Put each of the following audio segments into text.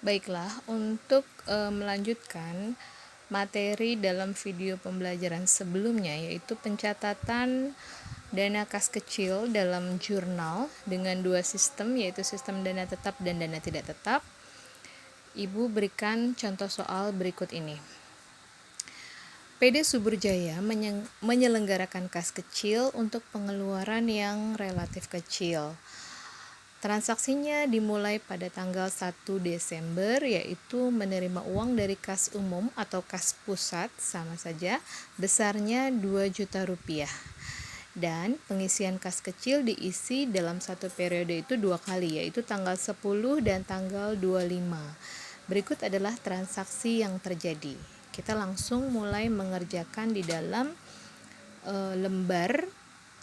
Baiklah, untuk melanjutkan materi dalam video pembelajaran sebelumnya, yaitu pencatatan dana kas kecil dalam jurnal dengan dua sistem, yaitu sistem dana tetap dan dana tidak tetap. Ibu berikan contoh soal berikut ini. PD Subur Jaya menyelenggarakan kas kecil untuk pengeluaran yang relatif kecil. Transaksinya dimulai pada tanggal 1 Desember, yaitu menerima uang dari kas umum atau kas pusat, sama saja, besarnya 2 juta rupiah. Dan pengisian kas kecil diisi dalam satu periode itu 2 kali, yaitu tanggal 10 dan tanggal 25. Berikut adalah transaksi yang terjadi. Kita langsung mulai mengerjakan di dalam lembar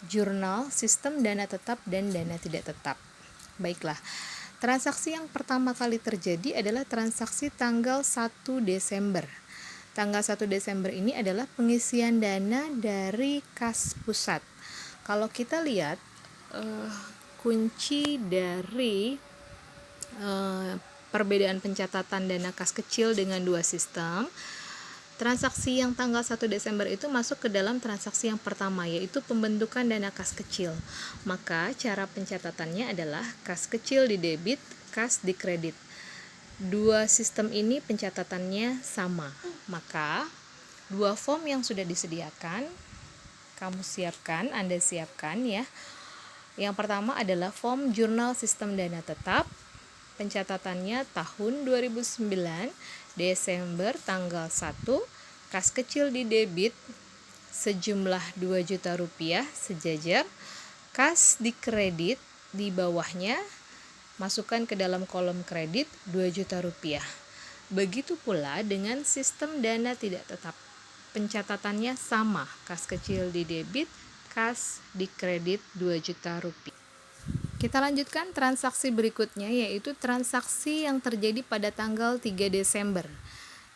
jurnal sistem dana tetap dan dana tidak tetap. Baiklah, transaksi yang pertama kali terjadi adalah transaksi tanggal 1 Desember. Tanggal 1 Desember ini adalah pengisian dana dari kas pusat. Kalau kita lihat kunci dari perbedaan pencatatan dana kas kecil dengan dua sistem, transaksi yang tanggal 1 Desember itu masuk ke dalam transaksi yang pertama, yaitu pembentukan dana kas kecil. Maka cara pencatatannya adalah kas kecil di debit, kas di kredit. Dua sistem ini pencatatannya sama. Maka dua form yang sudah disediakan, Anda siapkan ya. Yang pertama adalah form jurnal sistem dana tetap. Pencatatannya tahun 2009, Desember tanggal 1, kas kecil di debit sejumlah 2 juta rupiah sejajar, kas di kredit di bawahnya masukkan ke dalam kolom kredit 2 juta rupiah. Begitu pula dengan sistem dana tidak tetap. Pencatatannya sama, kas kecil di debit, kas di kredit 2 juta rupiah. Kita lanjutkan transaksi berikutnya, yaitu transaksi yang terjadi pada tanggal 3 Desember.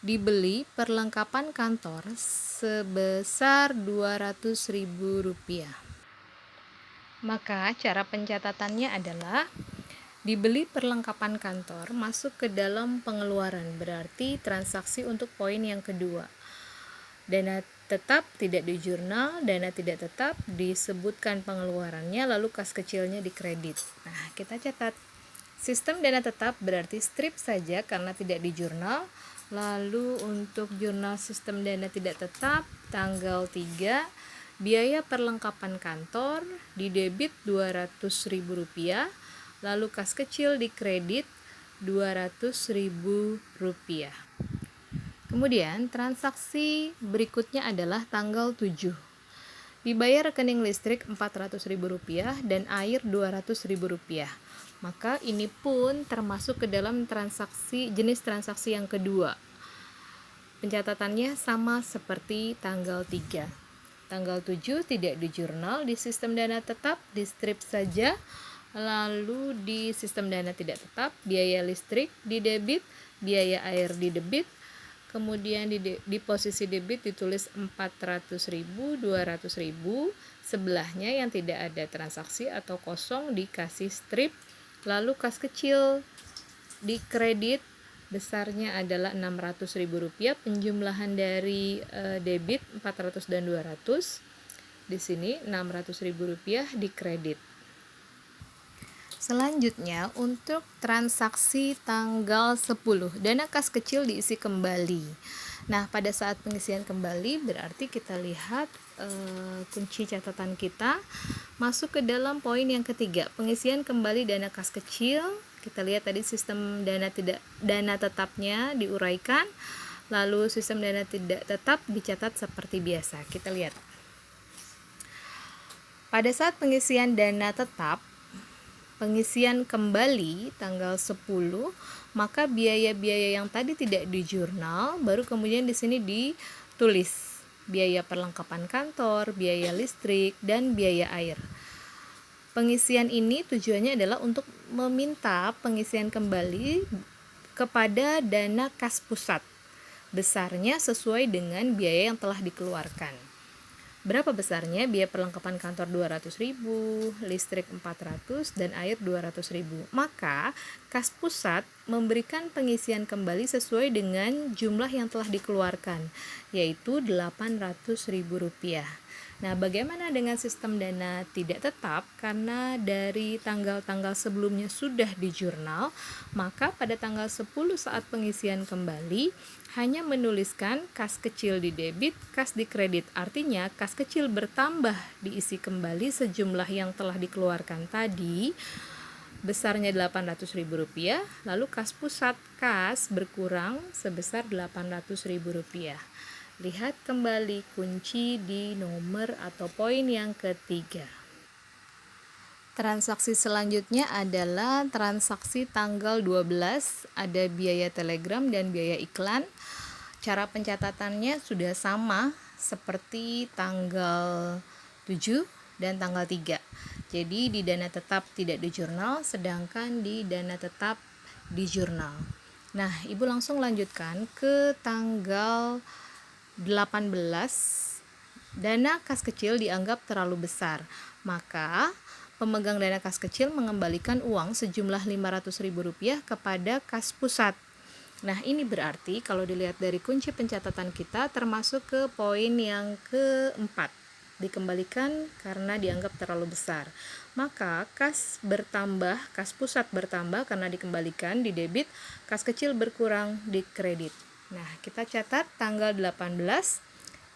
Dibeli perlengkapan kantor sebesar Rp200.000. Maka cara pencatatannya adalah dibeli perlengkapan kantor masuk ke dalam pengeluaran, berarti transaksi untuk poin yang kedua. Dana tetap tidak di jurnal, dana tidak tetap disebutkan pengeluarannya, lalu kas kecilnya di kredit. Nah, kita catat. Sistem dana tetap berarti strip saja karena tidak di jurnal. Lalu untuk jurnal sistem dana tidak tetap, tanggal 3, biaya perlengkapan kantor di debit Rp200.000, lalu kas kecil di kredit Rp200.000. Kemudian transaksi berikutnya adalah tanggal 7. Dibayar rekening listrik Rp400.000 dan air Rp200.000. Maka ini pun termasuk ke dalam jenis transaksi yang kedua. Pencatatannya sama seperti tanggal 3. Tanggal 7 tidak di jurnal, di sistem dana tetap di strip saja. Lalu di sistem dana tidak tetap, biaya listrik di debit, biaya air di debit. Kemudian di posisi debit ditulis 400.000, 200.000, sebelahnya yang tidak ada transaksi atau kosong dikasih strip, lalu kas kecil di kredit besarnya adalah Rp600.000, penjumlahan dari debit 400 dan 200, di sini Rp600.000 di kredit. Selanjutnya untuk transaksi tanggal 10, dana kas kecil diisi kembali. Nah, pada saat pengisian kembali berarti kita lihat kunci catatan kita masuk ke dalam poin yang ketiga, pengisian kembali dana kas kecil. Kita lihat tadi sistem dana tetapnya diuraikan, lalu sistem dana tidak tetap dicatat seperti biasa. Kita lihat. Pada saat pengisian dana tetap, pengisian kembali tanggal 10, maka biaya-biaya yang tadi tidak di jurnal baru kemudian di sini ditulis biaya perlengkapan kantor, biaya listrik, dan biaya air. Pengisian ini tujuannya adalah untuk meminta pengisian kembali kepada dana kas pusat. Besarnya sesuai dengan biaya yang telah dikeluarkan. Berapa besarnya? Biaya perlengkapan kantor 200.000, listrik 400, dan air 200.000. Maka kas pusat memberikan pengisian kembali sesuai dengan jumlah yang telah dikeluarkan, yaitu Rp800.000. Nah, bagaimana dengan sistem dana tidak tetap? Karena dari tanggal-tanggal sebelumnya sudah di jurnal, maka pada tanggal 10 saat pengisian kembali hanya menuliskan kas kecil di debit, kas di kredit. Artinya kas kecil bertambah diisi kembali sejumlah yang telah dikeluarkan tadi, besarnya Rp800.000, lalu kas pusat kas berkurang sebesar Rp800.000. Lihat kembali kunci di nomor atau poin yang ketiga. Transaksi selanjutnya adalah transaksi tanggal 12, ada biaya telegram dan biaya iklan. Cara pencatatannya sudah sama seperti tanggal 7 dan tanggal 3. Jadi di dana tetap tidak di jurnal, sedangkan di dana tetap di jurnal. Nah, Ibu langsung lanjutkan ke tanggal 18. Dana kas kecil dianggap terlalu besar, maka pemegang dana kas kecil mengembalikan uang sejumlah Rp500.000 kepada kas pusat. Nah, ini berarti kalau dilihat dari kunci pencatatan kita termasuk ke poin yang keempat, dikembalikan karena dianggap terlalu besar. Maka kas bertambah, kas pusat bertambah karena dikembalikan di debit, kas kecil berkurang di kredit. Nah, kita catat tanggal 18,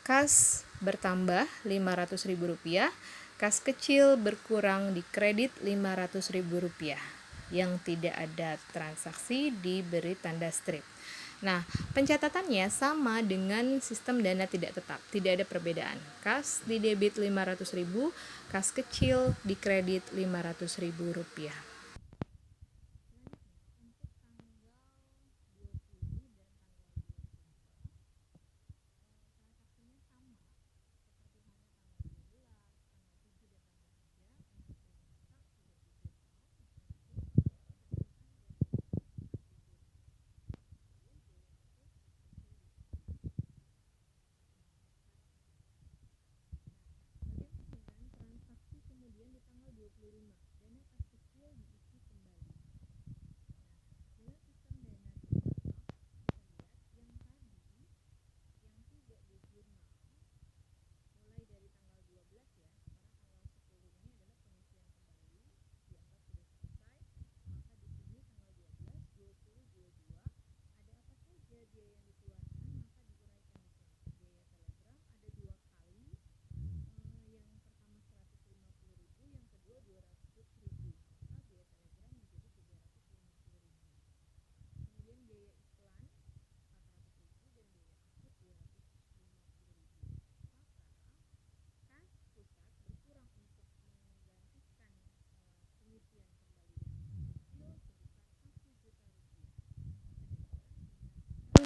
kas bertambah Rp500.000, kas kecil berkurang di kredit Rp500.000. Yang tidak ada transaksi diberi tanda strip. Nah, pencatatannya sama dengan sistem dana tidak tetap, tidak ada perbedaan. Kas di debit Rp500.000, kas kecil di kredit Rp500.000.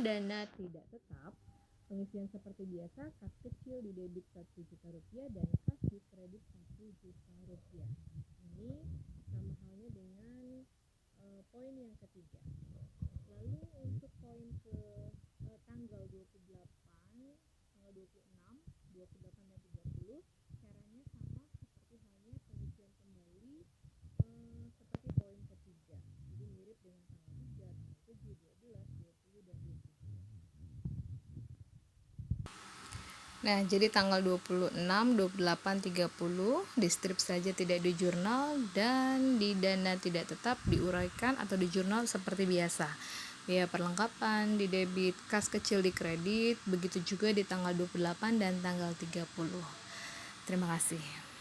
Dana tidak tetap, pengisian seperti biasa, kas kecil di debit Rp1 juta dan kas di kredit Rp1 juta. Ini sama halnya dengan poin yang ketiga. Lalu untuk poin ke tanggal 28, tanggal 26, 28 dan 30, caranya sama seperti halnya pengisian kembali seperti poin ketiga. Jadi mirip dengan tanggal 3, tanggal 7, 12, 20, dan 27. Nah, jadi tanggal 26, 28, 30 di strip saja tidak di jurnal, dan di dana tidak tetap diuraikan atau di jurnal seperti biasa. Biaya perlengkapan di debit, kas kecil di kredit, begitu juga di tanggal 28 dan tanggal 30. Terima kasih.